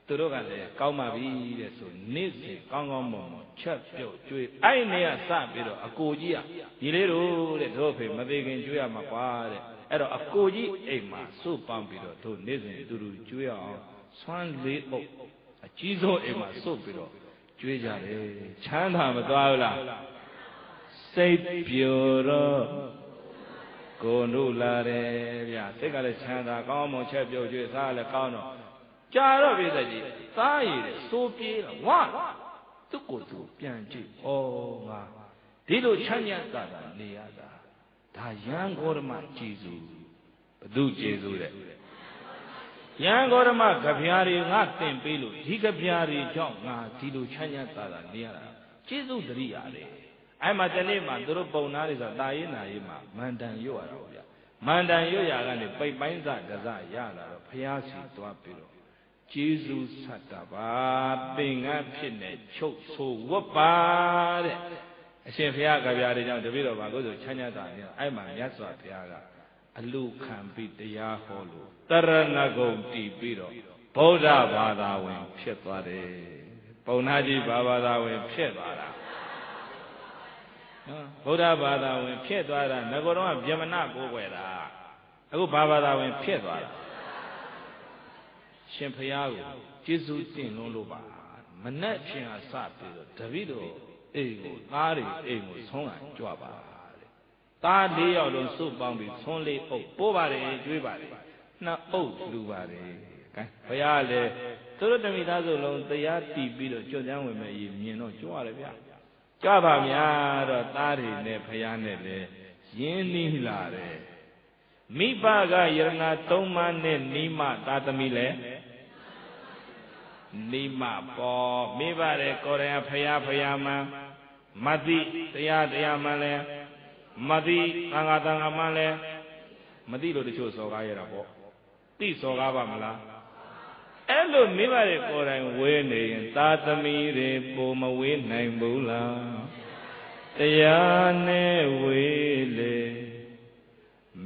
Speaker 1: သူတို့ကလည်းကောင်းပါပြီတဲ့ဆိုနေ့စဉ်ကောင်းကောင်းမွန်မွန်ချက်ပြုတ်ကျွေးအဲ့နေကစပြီးတော့အကိုကြီးကဒီလေးတို့တဲ့တို့ဖေမသေးခင်ကျွေးရမှာကွာတဲ့အဲ့တော့အကိုကြီးအိမ်မှာစုပေါင်းပြီးတော့တို့နေ့စဉ်တူတူကျွေးအောင်ဆွမ်းလေးအုပ်အကြီးဆုံးအိမ်မှာစုပြီးတော့ကျွေးကြတယ်ချမ်းသာမသွားဘူးလားစိတ်ပျော်တော့ကိုယ်တို့လာတယ်ဗျစိတ်ကလည်းချမ်းသာကောင်းမွန်ချက်ပြုတ်ကျွေးစားလည်းကောင်းတော့ကြာတော့ပြည်သက်ကြီးသားရည်တဲ့စိုးပြေးတော့ဝါသူ့ကိုယ်သူပြန်ကြည့်ဩငါဒီလိုချမ်းသာတာနေရတာဒါယံဂေါရမကျေစုဘသူကျေစုတဲ့ယံဂေါရမကဗျာတွေငါသင်ပေးလို့ဒီကဗျာတွေကြောင့်ငါဒီလိုချမ်းသာတာနေရတာကျေစုတရိယာတဲ့အဲ့မှာတနေ့မှသူတို့ပုံနာတွေဆိုတာရေးနာရေးမှာမန္တန်ရွတ်ရတော့ဗျမန္တန်ရွတ်ရကနေပိတ်ပိုင်းစဒဇရလာတော့ဘုရားစီသွားပြီးတော့ကျေးဇူးဆက်တာပါသင်္ကန်းဖြစ်နေချုပ်ဆိုဝတ်ပါတဲ့အရှင်ဘုရားကဗျာတွေကြောင့်တပည့်တော်ဘာလို့ဆိုချမ်းသာနေအဲ့မှာမြတ်စွာဘုရားကအလူခံပြီးတရားဟောလို့တရဏဂုံတည်ပြီးတော့ဗုဒ္ဓဘာသာဝင်ဖြစ်သွားတယ်ပုံနာကြီးဘာသာဝင်ဖြစ်သွားတာနော်ဗုဒ္ဓဘာသာဝင်ဖြစ်သွားတာငကောတော့ဗျမနကိုးကွယ်တာအခုဘာသာဝင်ဖြစ်သွားတာရှင်ဖျားကိုကျေးဇူးတင်လို့ပါမနဲ့ချင်းအစပြီးတော့တပည့်တော်အိမ်ကိုသားတွေအိမ်ကိုဆုံးလာကြွပါတဲ့သား၄ယောက်လုံးစုပေါင်းပြီးဆုံးလေးအုပ်ပိုးပါတယ်ကျွေးပါတယ်နှစ်အုပ်လူပါတယ်ကဲဘုရားလည်းသူတို့တမိသားစုလုံးတရားတည်ပြီးတော့ကြွကြမ်းဝင်မဲ့ရေမြင်တော့ကြွရတယ်ဗျာကြွပါများတော့သားတွေနဲ့ဘုရားနဲ့လည်းရင်းနှီးလာတယ်မိဘကယရဏသုံးပါးနဲ့နိမသာသမီလည်းနိမပေါ်မိဘတဲ့ကိုယ်တိုင်ဖယားမှန်မတိတရားမှန်လဲမတိသံဃာမှန်လဲမတိလို့တချို့စော်ကားရတာပေါ့တိစော်ကားပါမလားအဲ့လိုမိဘတဲ့ကိုယ်တိုင်ဝေးနေရင်သာသမီတွေပုံမဝေးနိုင်ဘူးလားတရားနဲ့ဝေးလေ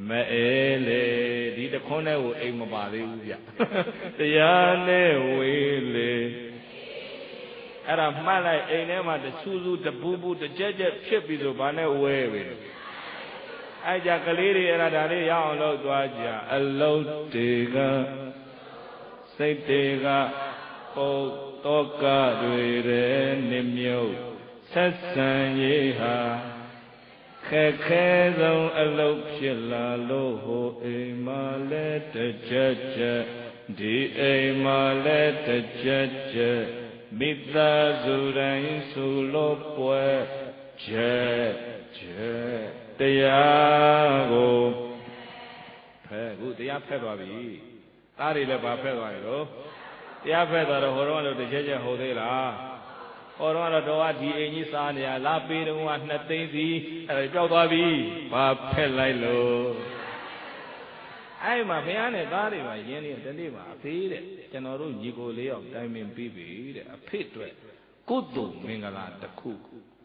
Speaker 1: မအဲလေဒီတခွန်းနဲ့ကိုအိမ်မပါသေးဘူးဗျတရားနဲ့ဝေးလေအဲ့ဒါမှတ်လိုက်အိမ်ထဲမှာတဆူဆူတပူပူတကြက်ကြက်ဖြစ်ပြီးဆိုဘာနဲ့ဝဲပဲဟ အဲ့ကြကလေးတွေအဲ့ဒါလေးရအောင်လုပ်သွားကြအလုံးတွေကစိတ်တွေကပုတ်တောကတွေရဲ့နှမြုပ်ဆက်ဆံရေးဟာခက်ခဲဆုံးအလုပ်ဖြစ်လာလို့ဟိုအိမ်မှာလဲတစ်ချက်ချက်ဒီအိမ်မှာလဲတစ်ချက်ချက်မိသားစုတိုင်းစုလို့ပွဲချက်ချက်တရားကိုဖဲခုတရားဖက်သွားပြီသားတွေလည်းဗာဖက်သွားပြီလို့တရားဖက်သွားတော့ဟိုတော့လို့တစ်ချက်ချက်ဟုတ်သေးလားဟောတော့တော့ဒီအိမ်ကြီးစားနေရလာပေးတော့က2သိန်းစီအဲ့ဒါကြောက်သွားပြီဘာဖက်လိုက်လို့အဲ့မှာဘုရားနဲ့သားတွေပါရင်းနေတနေ့မှာအဖေတဲ့ကျွန်တော်တို့ညီကို4ယောက်တိုင်ပင်ပြီးပြီတဲ့အဖေအတွက်ကုသိုလ်မင်္ဂလာတစ်ခု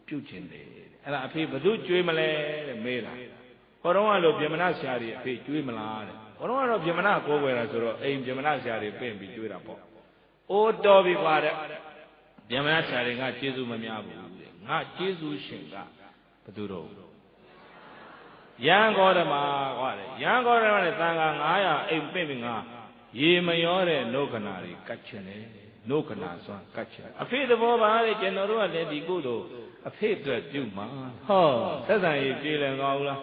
Speaker 1: ပြုကျင်တယ်အဲ့ဒါအဖေဘယ်သူကြွေးမလဲတဲ့မေးတာဟောတော့ကလို့ဗြဟ္မဏဆရာကြီးအဖေကြွေးမလားတဲ့ဟောတော့ကတော့ဗြဟ္မဏကိုးကွယ်တာဆိုတော့အိမ်ဗြဟ္မဏဆရာကြီးပင့်ပြီးကြွေးတာပေါ့အိုးတော်ပြီကွာတဲ့ဗြဟ္မဏဆရာကြီးကကျေးဇူးမများဘူးတဲ့ငါကျေးဇူးရှင်ကဘယ်သူတော့ရန်ကောဓမာကွာတဲ့ရန်ကောဓမာနဲ့သံဃာ900အိမ်ပင့်ပြီးငါရေမရောတဲ့နှုတ်ခဏတွေကတ်ချင်တယ်နှုတ်ခဏစွမ်းကတ်ချင်အဖေသဘောပါလေကျွန်တော်တို့ကလည်းဒီကုသိုလ်အဖေအတွက်ပြုမှာဟောသက်ဆိုင်ရေးပြည်လည်ကောင်းလား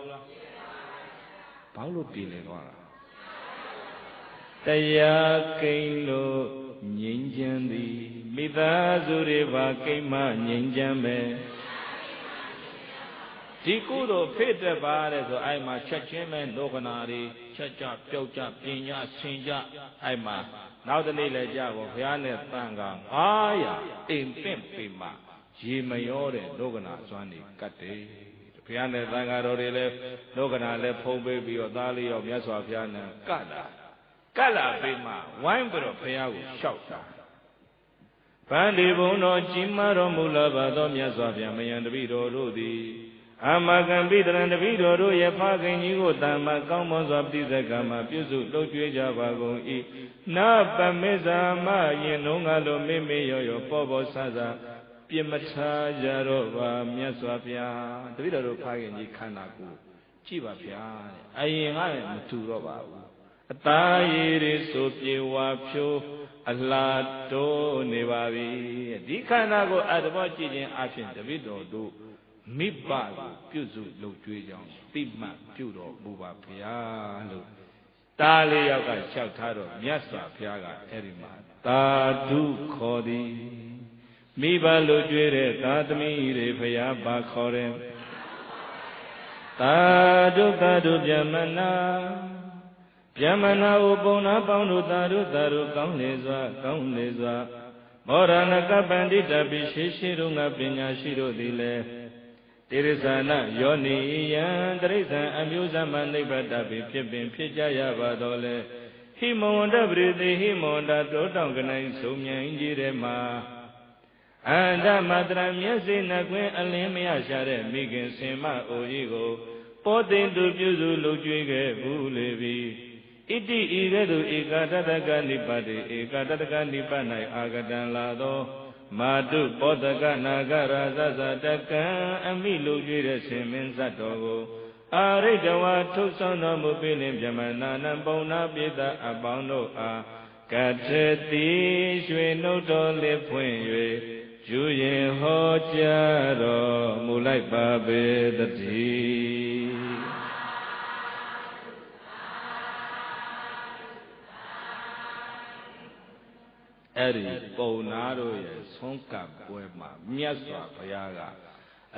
Speaker 1: ဘာလို့ပြည်လည်ကောင်းလားတရားကိန်းလို့ငြိမ်းချမ်းသည်မိသားစုတွေပါကိန်းမှငြိမ်းချမ်းပဲဒီကုသိုလ်ဖေ့တက်ပါတဲ့ဆိုအဲ့မှာချက်ချင်းပဲလောကနာတွေချက်ကြပြုတ်ကြပညာဆင်ကြအဲ့မှာနောက်တနေ့လည်းကြာပေါ့ဘုရားနဲ့တန်ခါ900အိမ်ပင့်ပြီမှရေမရောတဲ့လောကနာစွမ်းနေကတ်တယ်ဘုရားနဲ့တန်ခါတော်တွေလည်းလောကနာလည်းဖုံးပေးပြီးတော့သားလေးရောက်မြတ်စွာဘုရားနဲ့ကတ်လာပြီးမှဝိုင်းပြီးတော့ဘုရားကိုလျှောက်တာဗန္ဒီဘုံတော်ကြီးမားတော်မူလာပါသောမြတ်စွာဘုရားမယံတပိတော်တို့သည်အမကံပိတရံတပိတော်တို့ရဲ့ဖခင်ကြီးကိုတမ္မကောင်းမွန်စွာပြည့်စက်ကမှာပြုစုလှုပ်ကြွေးကြပါကုန်၏နပမေဇာမယင်လုံးကလိုမေမေရောရောပေါ်ပေါ်ဆဆပြစ်မထားကြတော့ပါမြတ်စွာဘုရားတပိတော်တို့ဖခင်ကြီးခန္ဓာကိုကြည့်ပါဗျာတဲ့အရင်ကလည်းမတူတော့ပါဘူးအသားရည်တွေဆိုပြေဝါဖြိုးအလားတိုးနေပါပြီဒီခန္ဓာကိုအတ္တဘောကြည့်ခြင်းအပြင်တပိတော်တို့မိဘကိုပြုစုလုပ်ကြွေးကြောင်းသိမှတ်ပြုတော်မူပါဗျာလို့တားလေးယောက်ကလျှောက်ထားတော့မြတ်စွာဘုရားကအဲ့ဒီမှာသာဓုခေါ်သည်မိဘလုပ်ကြွေးတဲ့သာသမီတွေဘုရားပါခေါ်တယ်သာဓုသာဓုဗျမနာဗျမနာဥပုံနာပေါင်းတို့သာဓုကောင်းလေစွာမောရဏကပန္တိတပိရှိတို့ငါပညာရှိတို့သည်လည်းတိရစ္ဆာနယောနိယံတိရစ္ဆာန်အမျိုးသမနိဗ္ဗတပိဖြစ်ပင်ဖြစ်ကြရပါတော့လေဟိမဝန္တပရိသေဟိမဝန္တတောတောင်ကနိုင်ဆုံးမြိုင်ကြီးထဲမှာအန္တမတရမျက်စိနှကွင်းအလင်းမရရှာတဲ့မိခင်စင်မအိုကြီးကိုပေါ်တင်သူပြုစုလုပ်ကြွေးခဲ့ဘူးလေပြီဣတိဤကဲ့သို့ဧကတတကနိပါတိဧကတတကနိပါ၌အာဂတံလာသောမာတုပောတကနာဂရာဇဇတကံအမိလူကြွေးတဲ့ရှင်မင်းဇတ်တော်ကိုအာရိတဝါထုတ်ဆောင်တော်မူပြီးလင်ဗျမနာနံပုံနာပိသအပေါင်းတို့အားကထတိရွှေနှုတ်တော်လေးဖွင့်၍ယူရင်ဟောကြားတော်မူလိုက်ပါပေတည်းအဲ့ဒီပုံနာတို့ရဲ့ဆုံးကပ်ပွဲမှာမြတ်စွာဘုရားက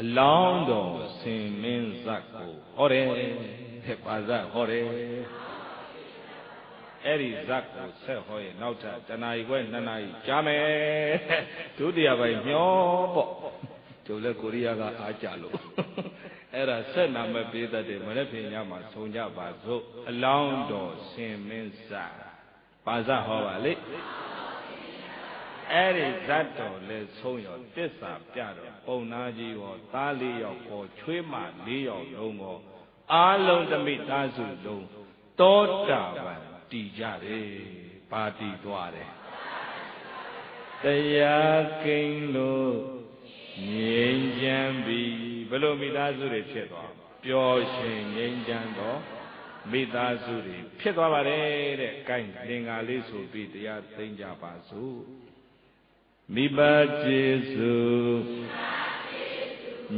Speaker 1: အလောင်းတော်ဆင်မင်းဇတ်ကိုဟောတယ်တဲ့ပါဇတ်ဟောတယ်အဲ့ဒီဇတ်ကိုဆက်ဟောရင်နောက်ထပ်တနာရီခွဲ2နာရီကြာမယ်ဒုတိယပိုင်းမျောပေါ့တို့လည်းကိုရီးယားကအားကြလို့အဲ့ဒါဆက်နာမဲ့ပေးတတ်တယ်မနေ့ပြင်ညမှာဆုံးကြပါစို့အလောင်းတော်ဆင်မင်းဇတ်ပါဇတ်ဟောပါလေအဲ့ဒီဇတ်တော်လဲဆုံးရောတစ္ဆာပြတော့ပုံနာကြီးရောသား4ယောက်ကိုချွေးမ4ယောက်လုံးကိုအားလုံးသမိသားစုလုံးတောတာပန်တည်ကြတယ်ပါတည်သွားတယ်တရားကိန်းလို့ငြိမ်းချမ်းပြီဘယ်လိုမိသားစုတွေဖြစ်သွားပြ ပျော်ရွှင်ငြိမ်းချမ်းသောမိသားစုတွေဖြစ်သွားပါတယ်တဲ့။ကိုင်းသင်္ကာလေးဆိုပြီးတရားသိမ့်ကြပါစို့။မိဘကျေစု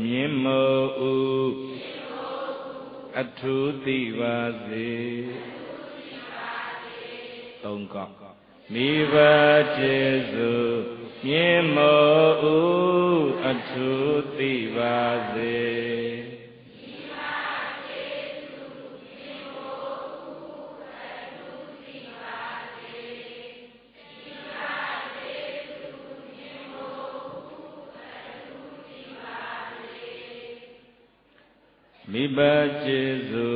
Speaker 1: မြင့်မို့အထူးသိပါစေ။သုံးကောက်မိဘကျေစုမြင့်မို့အထူးသိပါစေမိဘကျေစု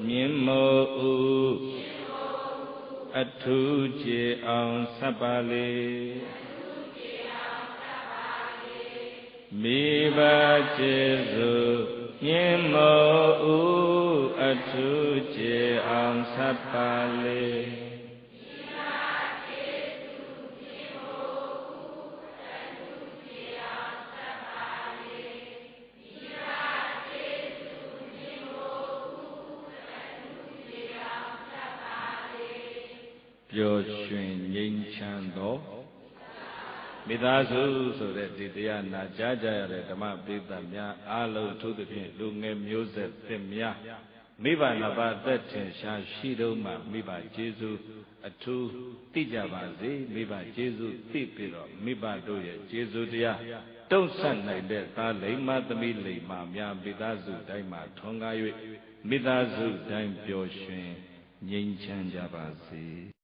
Speaker 1: မြင့်မို့အထူးကျေအောင်ဆက်ပါလေမိဘကျေစုမြင့်မို့အထူးကျေအောင်ဆက်ပါလေပျော်ရွှင်ငြိမ်းချမ်းသောမိသားစုဆိုတဲ့ဒီတရားနာကြားကြရတဲ့ဓမ္မပရိသတ်များအားလုံးထို့သဖြင့်လူငယ်မျိုးဆက်သစ်များမိဘနှစ်ပါးသက်ထင်ရှားရှိတော့မှမိဘကျေးဇူးအထူးသိကြပါစေမိဘကျေးဇူးသိပြီးတော့မိဘတို့ရဲ့ကျေးဇူးတရားတုံ့ဆက်နိုင်တဲ့သားလိမ္မာသမီးလိမ္မာများမိသားစုတိုင်းမှာထွန်းကား၍မိသားစုတိုင်းပျော်ရွှင်ငြိမ်းချမ်းကြပါစေ